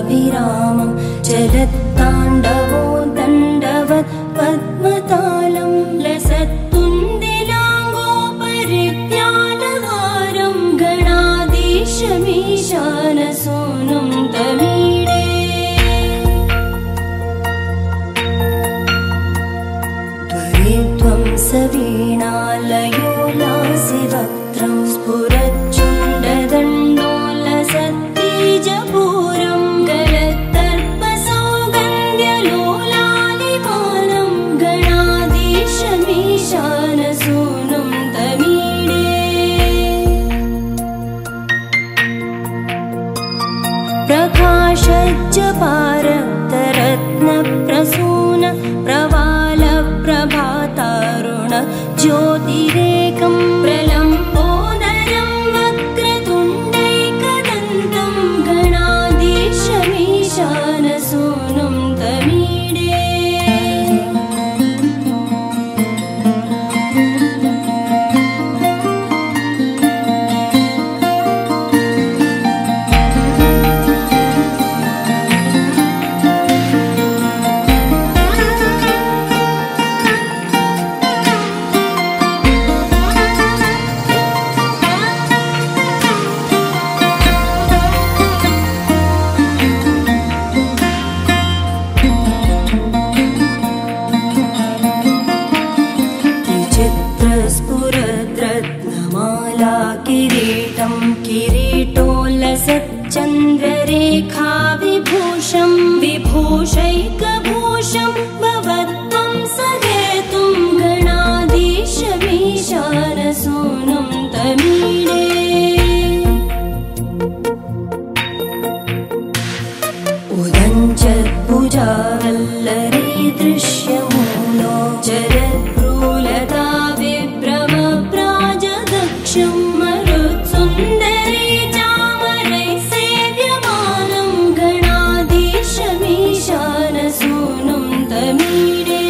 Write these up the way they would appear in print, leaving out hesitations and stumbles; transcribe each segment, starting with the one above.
विरामं चलत्ताण्डवो दण्डवत् पद्मतालं लसत्तुन्दिलाङ्गोपरिज्ञानहारं गणाधीशमीशानसूनुं तमीडे त्वरित्वं सवीणालयो लासिवक्त्रं स्फुरच्चुण्डदण्डोलसत्तेजपूरं गलत्तर्पसौगन्ध्यलोलालिमानं गणाधीशमीशानसूनुं तमीडे प्रकाशज्जपारक्तरत्नप्रसून प्रवालप्रभातारुण ज्योतिरेकं प्रलम्बोदरं वक्रतुण्डैकदन्तं गणाधीशमीशानसूनुं तमीडे स्फुरद्रत्नमाला किरीटं किरीटोल्लसच्चन्द्ररेखा विभूषं विभूषैकभूषं भवत्वं सहेतुं गणाधीशमीशानसूनुं तमीडे उदञ्चत्भुजावल्लरी दृश्यमूलो जरद्भ्रूलता विभ्रमप्राजदक्षं मरुत्सुन्दरी चामरैः सेव्यमानं गणाधीशमीशानसूनुं तमीडे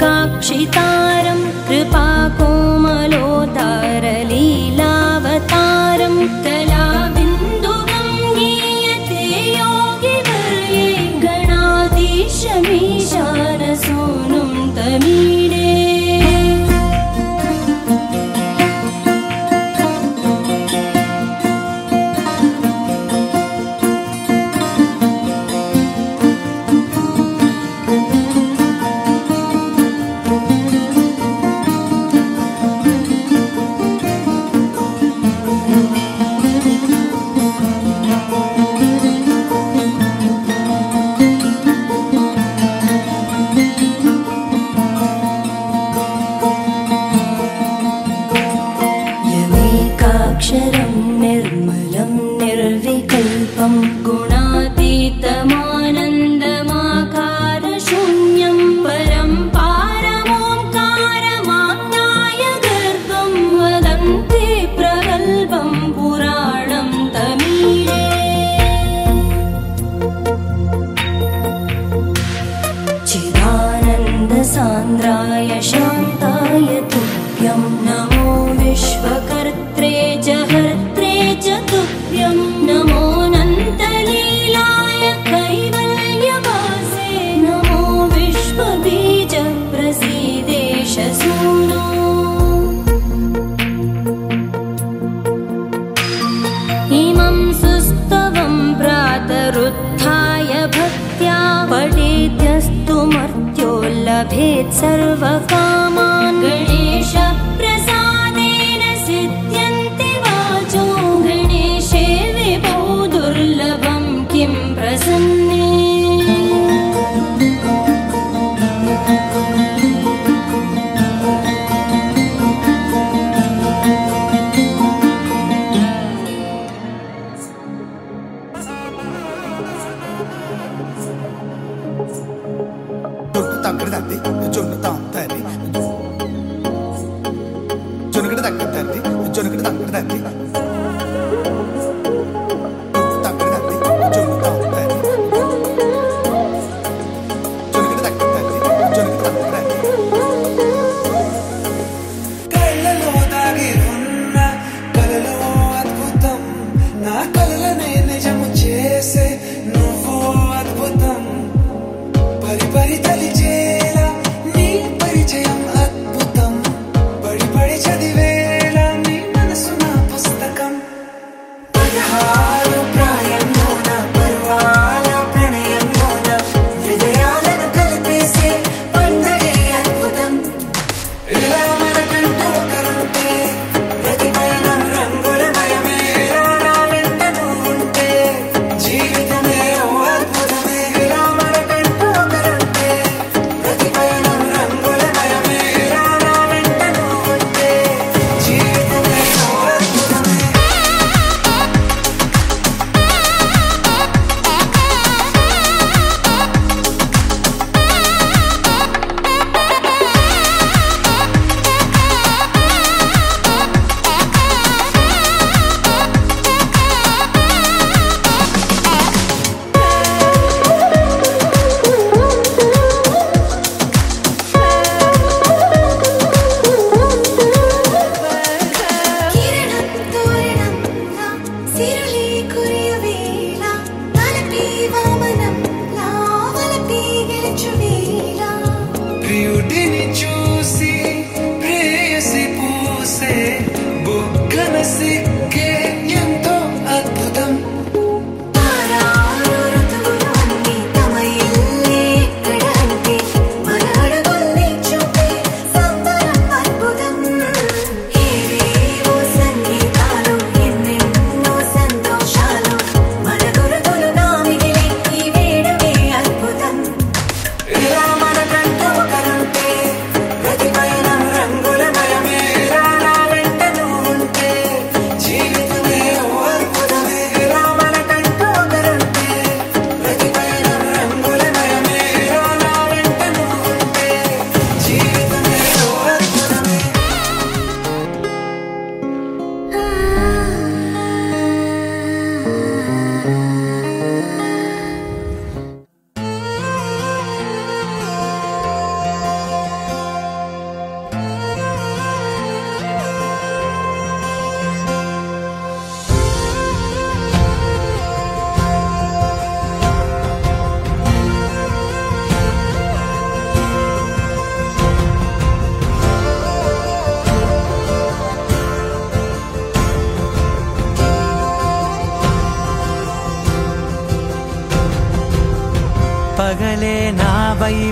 स्फुरन्निष्ठुरालोलपिङ्गाक्षितारं कृपाकोमलोदारलीलावतारं कलाबिन्दुकं गीयते योगिवर्ये गणाधीशमीशानसूनुं तमीडे यमेकाक्षरं निर्मलं निर्विकल्पं गुणातीतमानन्दमाकारशून्यं परं पारमोङ्कारमाज्ञाय गर्भं वदन्ति प्रगल्भं पुराणं तमीडे चिदानन्दसान्द्राय शान्ताय तुभ्यं नमो विश्वकर्त्रे च हर्त्रे च तुभ्यं नमोऽनन्तलीलाय कैवल्यवासे नमो विश्वबीजप्रसीदेश सूनो इमं सुस्तवं प्रातरुत्थाय भक्त्या पठेद्यस्तु मर्त्यो लभेत् सर्वकामान् गणेशप्रसादेन सिद्ध्यन्ति वाचो गणेशे विभो दुर्लभं किं प्रसन्ने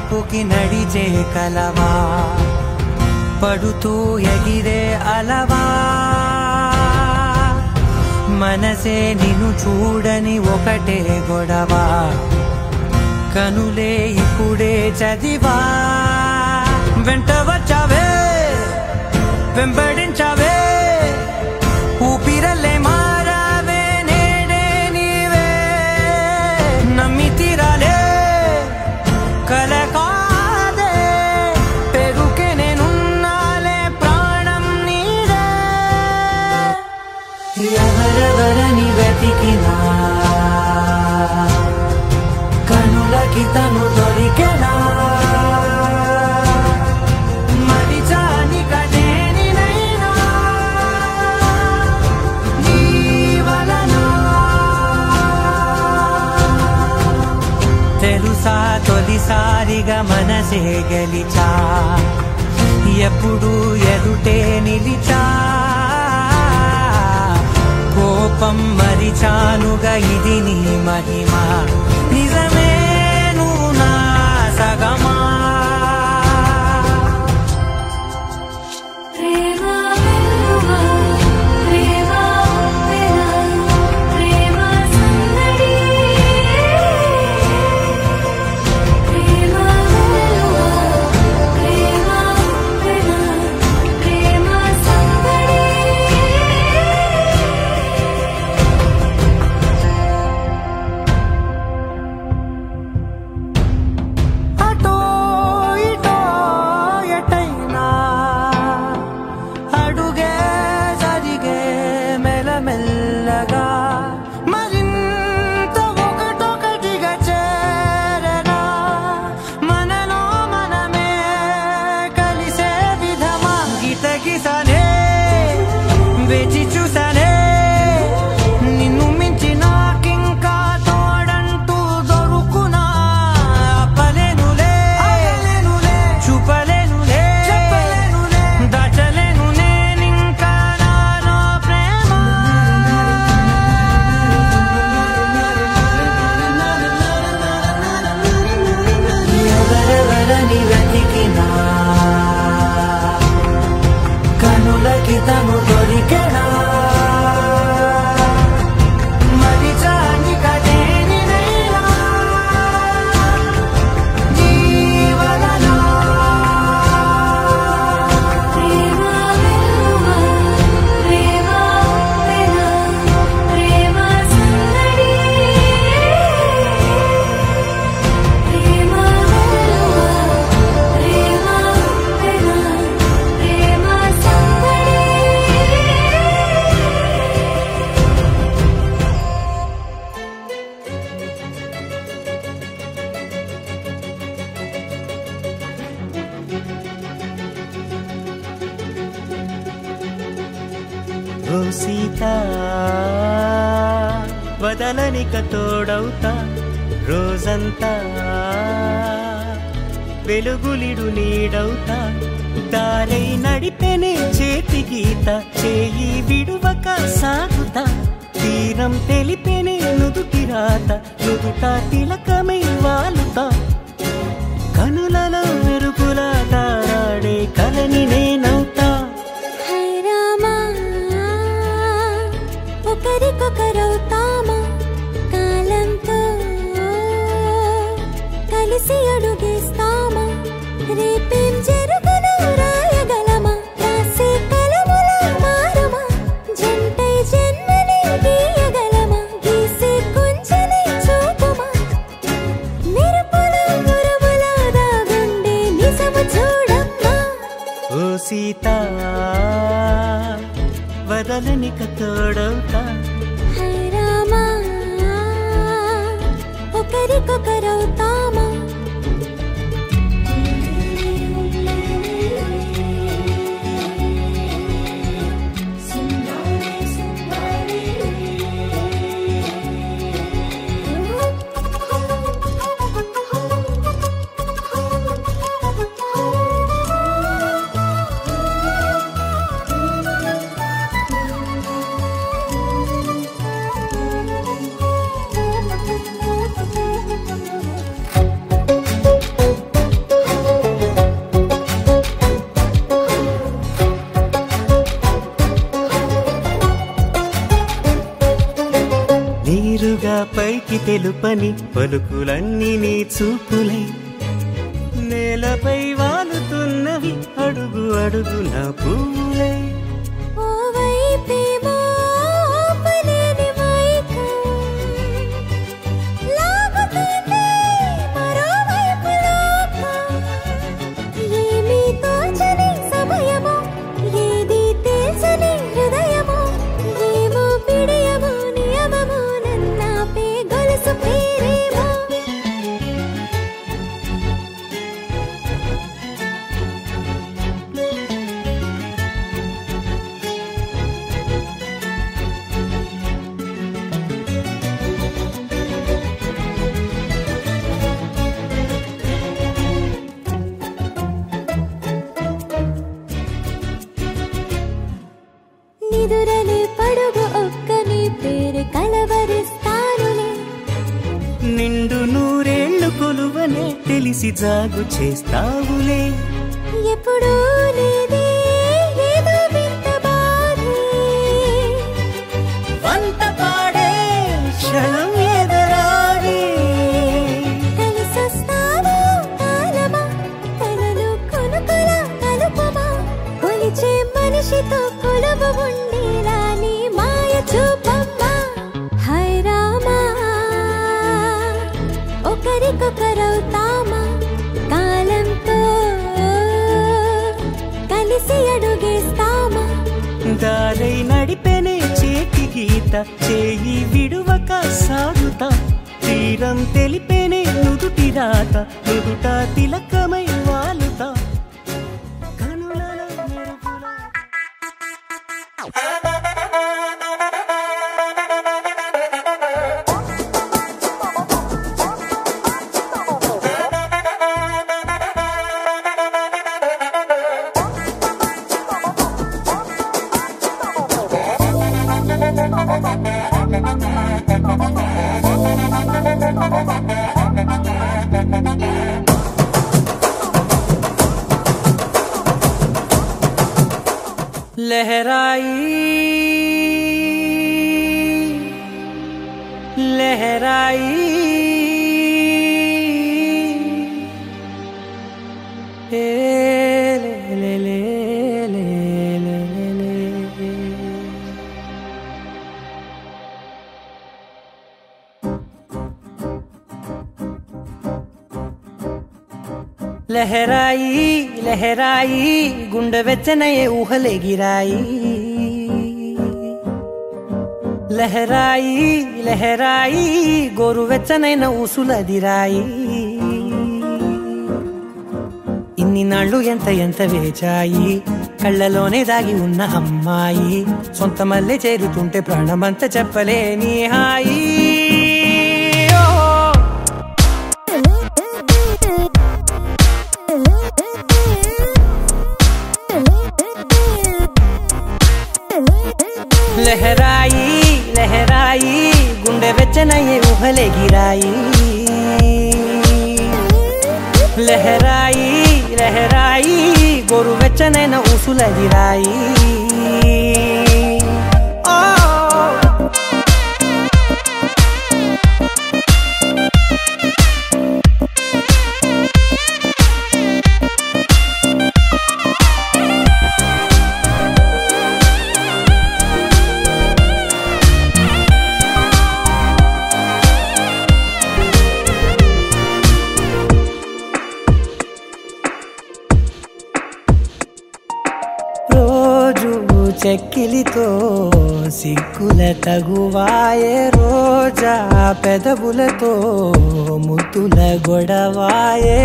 వైపుకి నడిచే కలవా పడుతూ ఎగిరే అలవా మనసే నిన్ను చూడని ఒకటే గొడవ కనులే ఇప్పుడే చదివా వెంట వచ్చావే వెంబడించావే ఊపిరల్లే మారావే నేడే నీవే నమ్మి తీరాలే కలకాదే పెరుకే నేనున్నాలే ప్రాణం నీదే ఎవరెవరని వెతికినా కనులకి తను దొరికెనా మరిచాని కదేనినైనా నీ వలన తెలుసా తొలిసారిగా మనసే గెలిచా ఎప్పుడు ఎదుటే నిలిచా కోపం మరిచానుగా ఇది నీ మహిమ నిజమే నువ్వు నా సగమా కనులకి తను దొరికెనా మరిచాని కదేనినైనా నీ వలన ఓ సీతా వదలనిక తోడవుతా రోజంతా వెలుగులిడు నీడవుతా దారై నడిపెనే చేతి గీత చేయి విడువక సాగుతా తీరం తెలిపెనే నుదుటి రాత నుదుట తిలకమై వాలుతా కనులలో మెరుగులా తారాడే కలని నేనవుతా ఒకరికొకరవుతామా కాలంతో కలిసి అడుగేస్తామా రేపేం జరుగునో రాయగలమా రాసే కలముల మారమా జంటై జన్మని గీయగలమా గీసే కొంచెని చూపుమా మెరుపుల మురుముల దాగుండే నిజము చూడమ్మా ఓ సీతా వదలనిక తోడవుతా రామా ఒకరికొకరవుతామా పలికి తెలుపని పలుకులన్నీ నీ చూపులై నేలపై వాలుతున్నవి అడుగు అడుగున పూలై ఓవైపేమో ఆపలేని మైకం లాగుతుంది మరోవైపు లోకం ఏమీ తోచని సమయమో ఏది తేల్చని హృదయమో ఏమో పిడియమో నియమమో నన్నాపే గొలుసు పేరేమో నిదురలే పడుగు ఒక్క నీ పేరు కలవరిస్తానులే నిండు నూరేళ్లు కొలువనే తెలిసి జాగు చేస్తావులే ఎప్పుడూ లేదే ఏదో వింత బాధే వంత పాడే క్షణం ఎదరాడే కలిసొస్తావో కాలమా కలలు కొనుకల కలుపమా కొలిచే మనిషితో కొలువు ఉండేలా నీ మాయ చూపమ్మా హై రామా ఒకరికొకరవుతామా కాలంతో కలిసి అడుగేస్తామా దారై నడిపెనే చేతి గీత చేయి విడువక సాగుతా తీరం తెలిపేనే నుదుటి రాత నుదుట తిలకమై వాలుతా కనులలో మెరుపులా लहराई लहराई ले ले ले ले ले ले लहराई लहराई गुंड వెచ్చనయే ఊహలే గిరాయి లహరాయి లహరాయి గోరు వెచ్చనైన ఊసులదిరాయి ఇన్ని నాళ్ళు ఎంత ఎంత వేచాయి కళ్ళలోనే దాగి ఉన్న అమ్మాయి సొంత మల్లె చేరుతుంటే ప్రాణమంత చెప్పలేని హాయి लहराई लहराई गुंडे వెచ్చనయే ఊహలే గిరాయి లహరాయి లహరాయి గోరు వెచ్చనైన ఊసులదిరాయి చెక్కిలితో సిగ్గుల తగువాయే రోజా పెదవులతో ముద్దుల గొడవాయే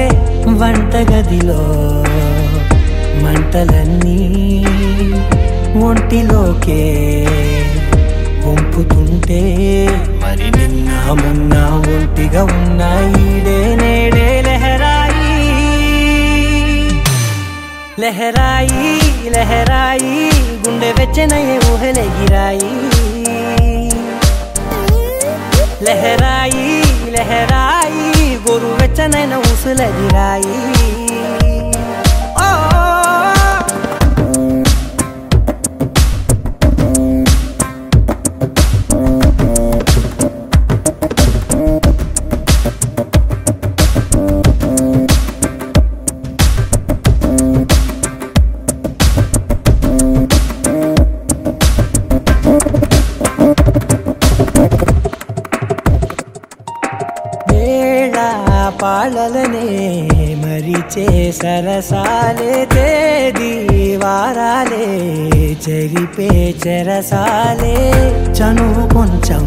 వంటగదిలో మంటలన్నీ ఒంటిలోకే వంపుతుంటే మరి నిన్న మొన్న ఒంటిగా ఉన్నాయి నేడే లహరాయి లహరాయి లహరాయి గుండె వెచ్చనయే ఊహలే గిరాయి లహరాయి లహరాయి గోరు వెచ్చనైన ఊసులదిరాయి వాళ్ళలనే మరిచే సరసాలే తేదీ వారాలే చెరిపే చెరసాలే చనువు కొంచెం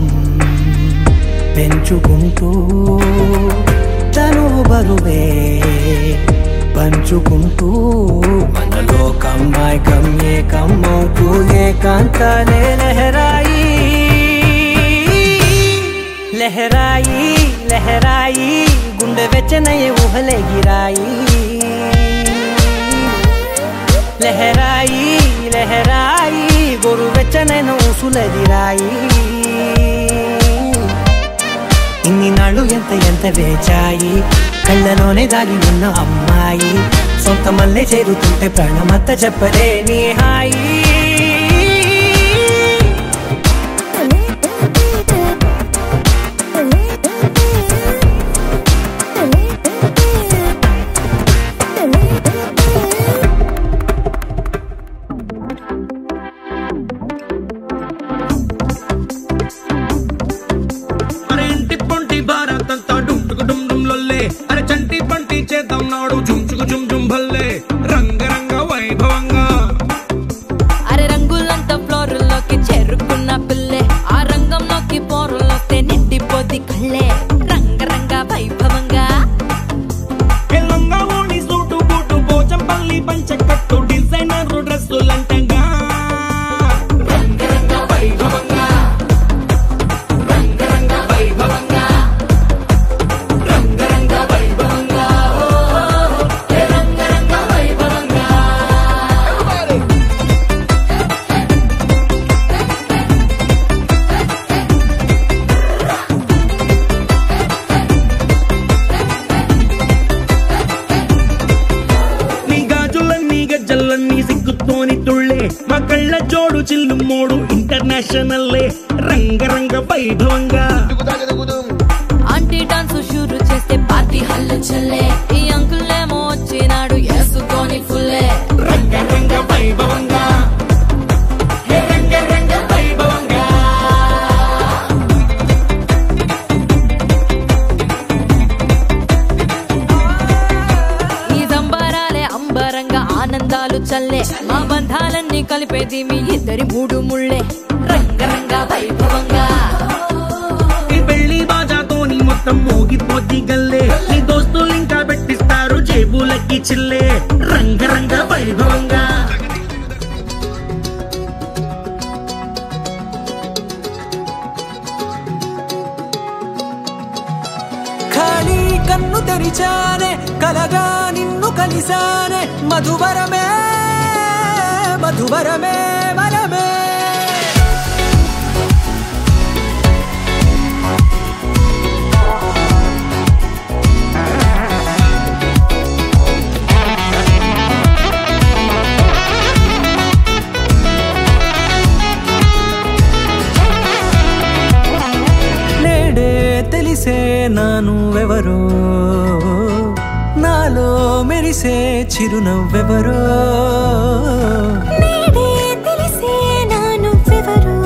పెంచుకుంటూ చనువు బరువే పంచుకుంటూ మనలో కమ్మాయి కమ్మే కమ్మవుతూ ఏకాంతాలే లహరాయి లహరాయి లహరాయి గుండె వెచ్చనయ్యే ఊహలే గిరాయి లహరాయి లహరాయి గోరు వెచ్చనైన ఊసులదిరాయి ఇన్ని నాళ్ళు ఎంత వేచాయి కళ్ళలోనే దాగి ఉన్న అమ్మాయి సొంత మల్లె చేరుతుంటే ప్రాణమంత చెప్పలేని హాయి రంగరంగ వైభవంగా ఆంటీ డాన్స్ షురు చేస్తే పార్టీ హల్లు చల్లే ఈ అంకుల్ ఏమో వచ్చినాడు వేసుకొని ఫుల్లే రంగరంగ వైభవంగా రంగరంగ వైభవంగా ఈ సంబరాలే అంబరంగా ఆనందాలు చల్లే మా బంధాలన్నీ కలిపేది మీ ఇద్దరి మూడు ముళ్ళే రంగరంగ వైభవంగా ఈ పెళ్లి బాజాతోని మొత్తం మోగిపోద్ది గల్లే నీ దోస్తులు ఇంకా పెట్టిస్తారు జేబులకి చిల్లే రంగరంగ వైభవంగా ఖాళీ కన్ను తెరిచానే కలగా నిన్ను కలిసానే మధువరమే మధువరమే వరమే తెలిసే నానువెవరో నాలో మెరిసే చిరునవ్వెవరో నేడే తెలిసే నానువెవరో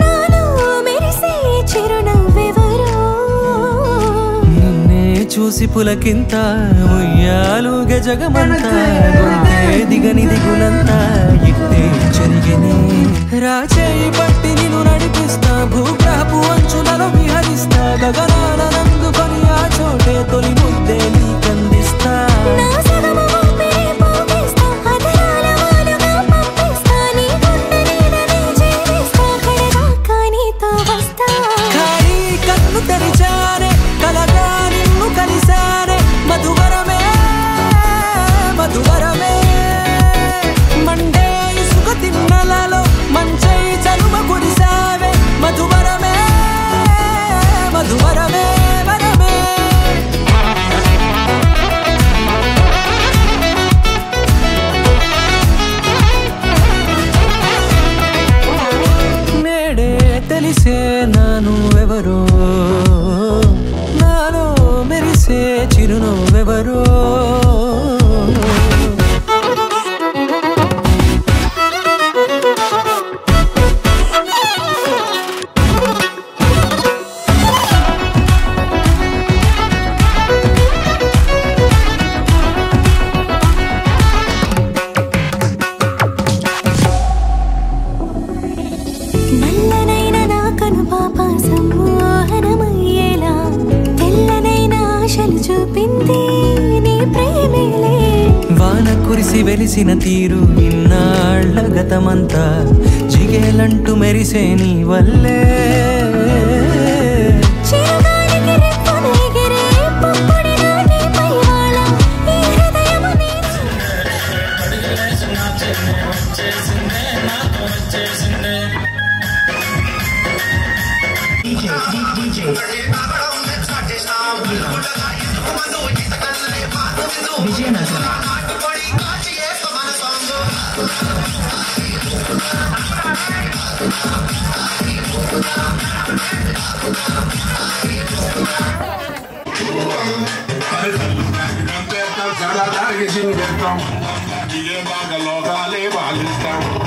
నాలో మెరిసే చిరునవ్వెవరో నిన్నే చూసి పులకింత ఉయ్యాలుగే జగమంతా గొంతే దిగని దిగులంతా ఇట్టే చెరిగిని రాచేయి పట్టి నిన్ను నడిపిస్తా భూగ్రహపు అంచులలో విహరిస్తా గగనాల నందుకొని ఆ చోటే తొలి ముద్దే నీకందిస్తా నా సగము ఊపిరి పోగిస్తా అదరాల వాలుగా పంపిస్తా నీ గుండె నీడనే చేరిస్తా కడదాకా నీతో వస్తా ఖాళీ కన్ను తెరిచానే కలగా నిన్ను కలిసానే మధువరమే మధువరమే మండే ఇసుక తిన్నలలో మంచై చలువ కురిసావే మధువరమే మధువరమే వరమే వెలిసిన తీరు ఇన్నాళ్ళ గతమంతా జిగేలంటూ మెరిసే నీ వల్లే చిరుగాలికి రెప్పలు ఎగిరే పొక్కుడిన నీపై వాళ ఈ హృదయము Cada tarde sin ver, y lleva a lo que le vale.